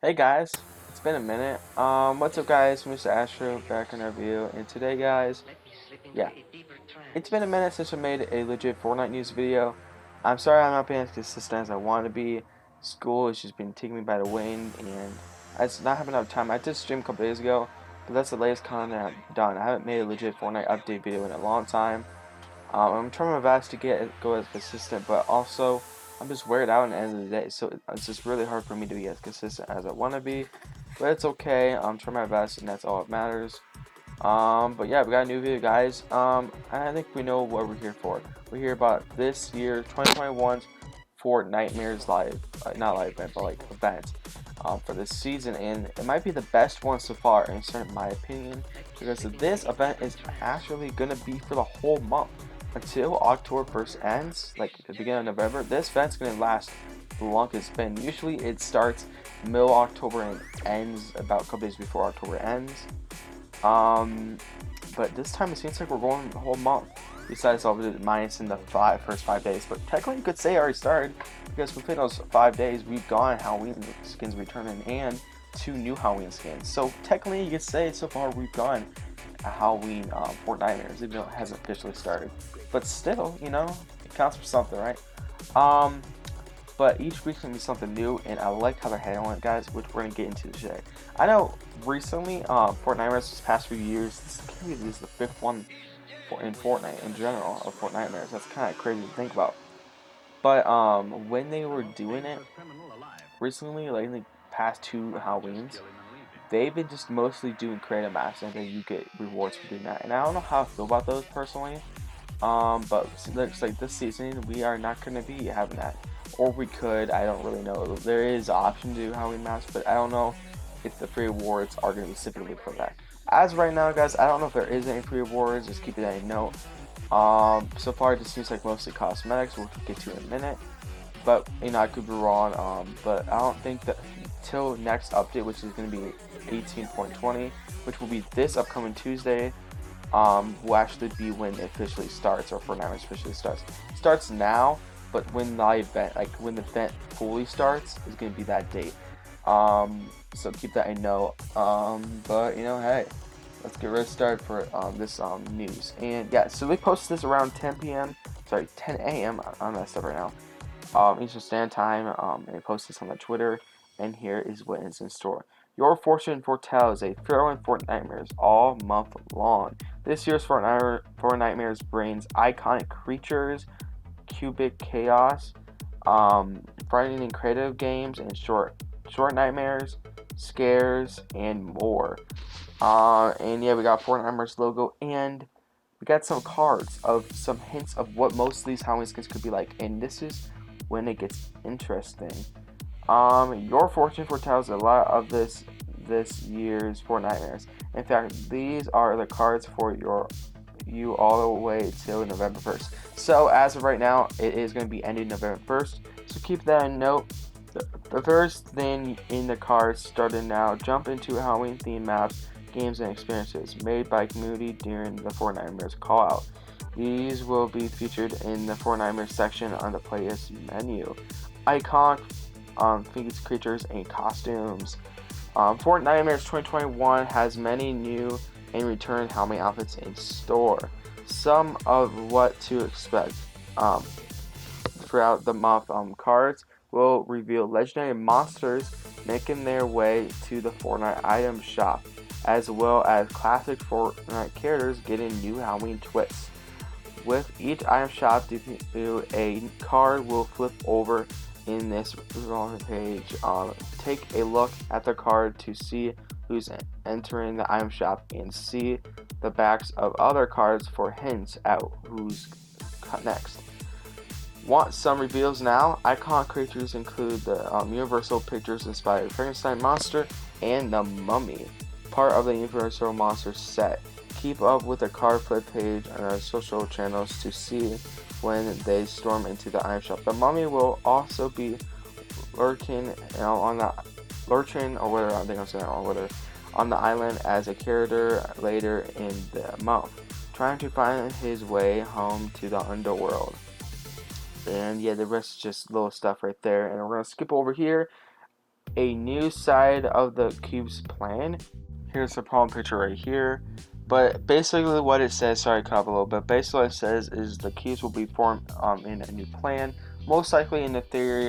Hey guys, it's been a minute. What's up guys, Mr. Astro back in our review, and today guys, yeah, it's been a minute since I made a legit Fortnite news video. I'm sorry I'm not being as consistent as I want to be. School has just been taking me by the wind, and I just not having enough time. I did stream a couple days ago, but that's the latest content I've done. I haven't made a legit Fortnite update video in a long time. I'm trying my best to go as consistent, but also I'm just wear it out at the end of the day. So it's just really hard for me to be as consistent as I want to be. But it's okay. I'm trying my best, and that's all that matters. But yeah, we got a new video, guys. I think we know what we're here for. We're here about this year, 2021's Fortnitemares live, not live event, but like event, for this season, and it might be the best one so far, in my opinion, because this event is actually gonna be for the whole month until October 1st ends, like the beginning of November. This event's gonna last the longest it's been. Usually, it starts middle October and ends about a couple days before October ends. But this time it seems like we're going the whole month. Besides all the minus in the first 5 days, but technically you could say it already started because within those 5 days we've gotten Halloween skins returning and 2 new Halloween skins. So technically you could say so far we've gotten a Halloween Fortnitemares, even though it hasn't officially started. But still, it counts for something, right? Um, but each week's gonna be something new, and I like how they're handling it, guys, which we're gonna get into today. I know recently, Fortnite this past few years, this is the fifth one in Fortnite in general of Fortnite. That's kind of crazy to think about. But when they were doing it recently, like in the past 2 Halloweens, they've been just mostly doing creative maps, and then you get rewards for doing that. And I don't know how I feel about those personally. But it looks like this season we are not going to be having that. Or we could, I don't really know. There is an option to do Halloween maps, but I don't know if the free rewards are going to be specifically for that. As right now, guys, I don't know if there is any free rewards. Just keep it in note. So far it just seems like mostly cosmetics, which we'll get to in a minute. But I could be wrong. But I don't think that till next update, which is going to be 18.20, which will be this upcoming Tuesday, will actually be when it officially starts, or Fortnite officially starts. It starts now, but when the event, when the event fully starts, is going to be that date. So keep that in note. But hey, let's get ready to start for this news. And yeah, so they posted this around 10 p.m. Sorry, 10 a.m. on that stuff right now. Eastern Standard Time. And they posted this on their Twitter. And here is what is in store. Your fortune foretells a thrill in Fortnitemares all month long. This year's Fortnitemares brings iconic creatures, cubic chaos, frightening creative games, and short nightmares, scares, and more. And yeah, we got Fortnitemares logo, and we got some cards of some hints of what most of these Halloween skins could be like. And this is when it gets interesting. Your fortune foretells a lot of this year's Fortnitemares. In fact, these are the cards for you all the way till November 1st. So as of right now, it is going to be ending November 1st. So keep that in note. The first thing in the cards started now. Jump into Halloween themed maps, games, and experiences made by community during the Fortnitemares call out. These will be featured in the Fortnitemares section on the playlist menu. Iconic featured creatures and costumes. Fortnitemares 2021 has many new and returned Halloween outfits in store. Some of what to expect throughout the month. Cards will reveal legendary monsters making their way to the Fortnite item shop, as well as classic Fortnite characters getting new Halloween twists. With each item shop debut, a card will flip over in this page. Take a look at the card to see who's entering the item shop, and see the backs of other cards for hints at who's next. Want some reveals now? Iconic creatures include the Universal Pictures inspired Frankenstein monster and the Mummy, part of the Universal Monsters set. Keep up with the card flip page on our social channels to see when they storm into the item shop. The Mummy will also be lurking on the on the island as a character later in the month, trying to find his way home to the underworld. And yeah, the rest is just little stuff right there. And we're gonna skip over here. a new side of the cube's plan. Here's the problem picture right here. But basically what it says, sorry I cut off a little bit, basically what it says is the cubes will be formed in a new plan. Most likely in the theory,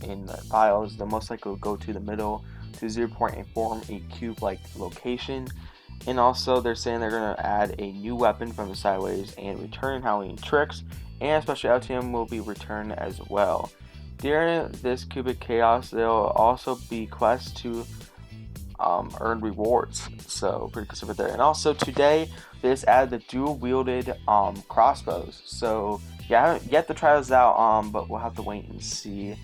in the files, they'll most likely will go to the middle to 0 point and form a cube-like location. And also they're saying they're going to add a new weapon from the sideways and return Halloween tricks, and special LTM will be returned as well. During this cubic chaos, there will also be quests to earn rewards, so pretty considerate there. And also today they just added the dual wielded crossbows, so yeah, I haven't yet to try those out, but we'll have to wait and see.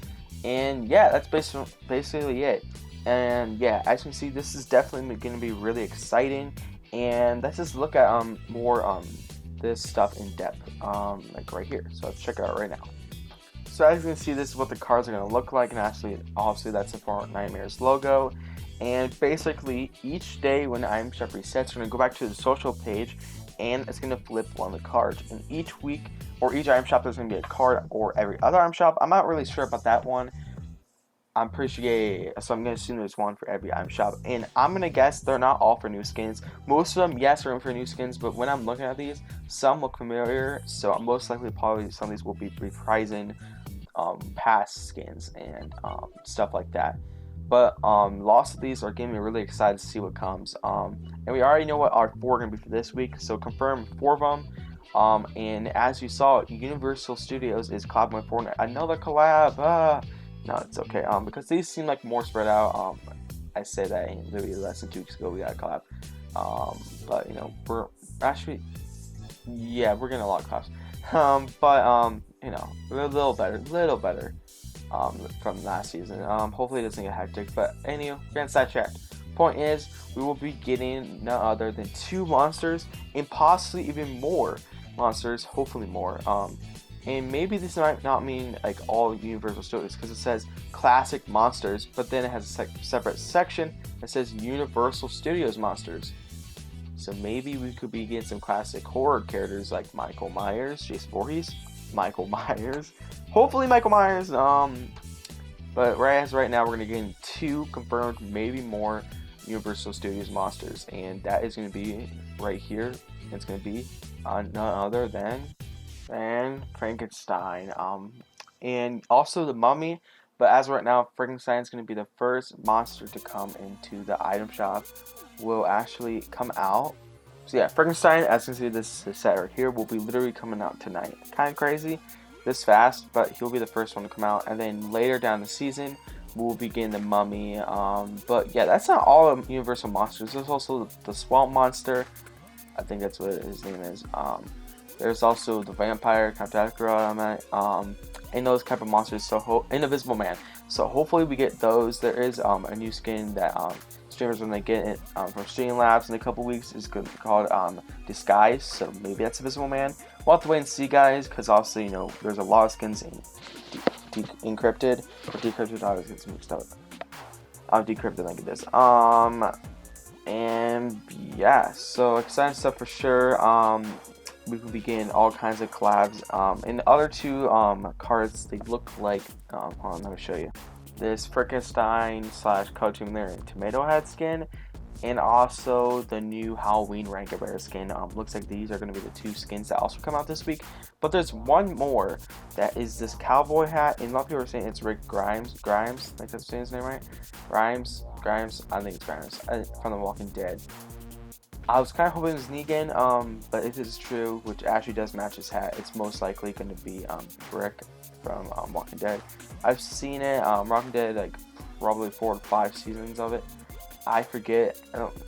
And yeah, that's basically it. And yeah, as you can see, this is definitely going to be really exciting. And let's just look at more this stuff in depth, like right here. So let's check it out right now. So as you can see, this is what the cards are going to look like, and actually, obviously, that's the Fortnitemares logo. And basically, each day when item shop resets, we're going to go back to the social page, and it's going to flip one of the cards. And each week, or each item shop, there's going to be a card, or every other item shop. I'm not really sure about that one. I'm pretty sure, yeah. So I'm going to assume there's one for every item shop. And I'm going to guess they're not all for new skins. Most of them, yes, are for new skins, but when I'm looking at these, some look familiar. So most likely, probably some of these will be reprising past skins and stuff like that. But lots of these are getting me really excited to see what comes. And we already know what our 4 are going to be for this week, so confirm 4 of them. And as you saw, Universal Studios is collabing with Fortnite. Another collab. No, it's okay. Because these seem like more spread out. I say that in literally less than 2 weeks ago we got a collab. But you know, we're actually, yeah, we're getting a lot of collabs. But you know, a little better. From last season. Hopefully it doesn't get hectic, but anyway, grand sidetracked. Point is, we will be getting none other than 2 monsters, and possibly even more monsters, hopefully more. And maybe this might not mean like all Universal Studios, because it says classic monsters, but then it has a separate section that says Universal Studios monsters. So maybe we could be getting some classic horror characters like Michael Myers, Jason Voorhees, Michael Myers. Hopefully Michael Myers. But right now we're gonna get 2 confirmed, maybe more Universal Studios monsters, and that is gonna be right here. It's gonna be none other than Frankenstein. And also the Mummy. But as of right now, Frankenstein is gonna be the first monster to come into the item shop. Will actually come out. So yeah, Frankenstein, as you can see, this set right here will be literally coming out tonight. Kind of crazy, this fast, but he'll be the first one to come out. And then later down the season, we'll begin the Mummy. But yeah, that's not all of Universal monsters. There's also the Swamp Monster. I think that's what his name is. There's also the Vampire, Count Dracula, and those type of monsters. So Invisible Man. So hopefully we get those. There is a new skin that streamers, when they get it from Streamlabs in a couple weeks, is called Disguise. So maybe that's Invisible Man. We'll have to wait and see, guys, because obviously, you know, there's a lot of skins in encrypted or decrypted. I always get mixed up. Decrypted like this. And yeah, so exciting stuff for sure. We will be getting all kinds of collabs. And the other 2 cards, they look like, hold on, let me show you. This Frankenstein / Cartoon Larry Tomato Head skin, and also the new Halloween Ranker Bear skin. Looks like these are going to be the 2 skins that also come out this week. But there's one more that is this cowboy hat, and a lot of people are saying it's Rick Grimes. I think that's his name, right? Grimes. I think it's Grimes from The Walking Dead. I was kind of hoping it was Negan, but if it's true, which actually does match his hat, it's most likely going to be Rick from Walking Dead. I've seen it, Walking Dead, like probably 4 to 5 seasons of it. I forget,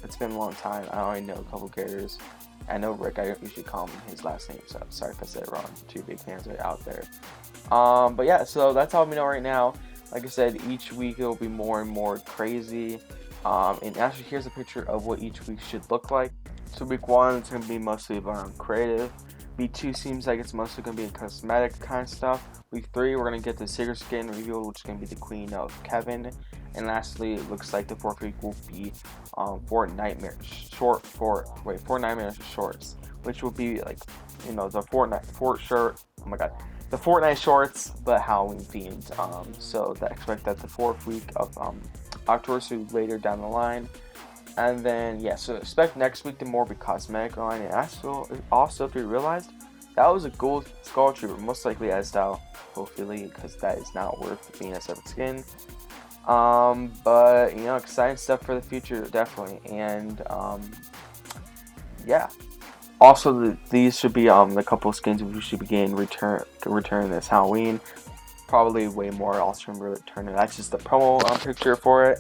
it's been a long time. I only know a couple characters. I know Rick, I usually call him his last name, so sorry if I said it wrong. 2 big fans are out there. But yeah, so that's all we know right now. Like I said, each week it will be more and more crazy. And actually, here's a picture of what each week should look like. So week 1, it's going to be mostly around creative. Week 2 seems like it's mostly going to be cosmetic kind of stuff. Week 3, we're going to get the Sigurd skin reveal, which is going to be the Queen of Kevin. And lastly, it looks like the 4th week will be Fortnitemares shorts, which will be like, you know, the Fortnite shorts, but Halloween themed. So expect that the 4th week of October, so later down the line. And then, yeah, so expect next week to more be cosmetic line. And also, if you realized, that was a gold skull trooper, most likely as style, hopefully, because that is not worth being a separate skin. But, exciting stuff for the future, definitely. And, yeah. Also, these should be the couple skins we should begin return this Halloween. Probably way more also return. That's just the promo picture for it.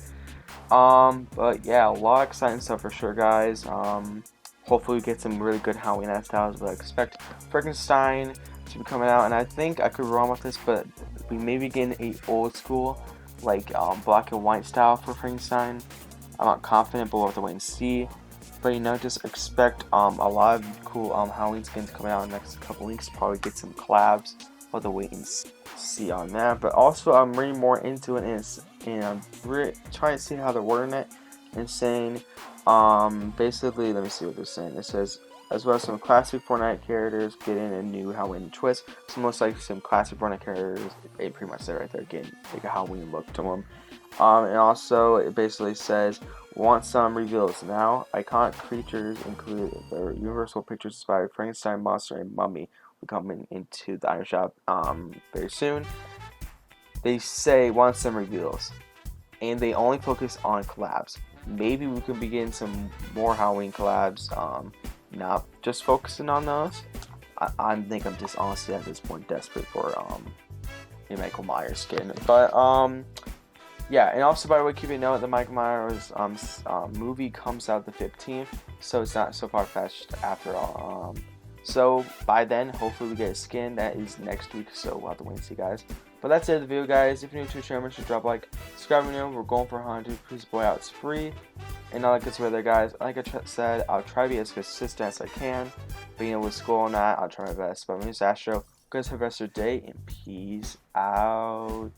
But yeah, a lot of exciting stuff for sure, guys. Hopefully we get some really good Halloween styles, but I expect Frankenstein to be coming out, and I think I could be wrong with this, but we may be getting a old school, like, black and white style for Frankenstein. I'm not confident, but we'll have to wait and see. But just expect a lot of cool Halloween skins coming out in the next couple weeks. Probably get some collabs. We'll have to wait and see on that. But also, I'm reading more into it, and I'm trying to see how they're wording it and saying, basically, let me see what they're saying. It says, as well as some classic Fortnite characters getting a new Halloween twist. So most likely some classic Fortnite characters, they pretty much said right there, getting like a Halloween look to them. And also, it basically says, want some reveals now. Iconic creatures include the Universal Pictures inspired Frankenstein monster and Mummy will be coming into the item shop very soon. They say want some reveals, and they only focus on collabs. Maybe we could be getting some more Halloween collabs. Not just focusing on those. I think I'm just honestly at this point desperate for a Michael Myers skin, but yeah, and also, by the way, keep a note the Michael Myers movie comes out the 15th, so it's not so far-fetched after all. So by then, hopefully we get a skin. That is next week, so we'll have to wait and see, guys. But that's it, the video, guys. If you're new to the channel, make sure to drop a like, subscribe, we're going for 100. Please, boy, out, it's free. And all that good stuff there, guys. Like I said, I'll try to be as consistent as I can. But with school and that, I'll try my best. But my name is Astro. Guys, have a rest of your day, and peace out.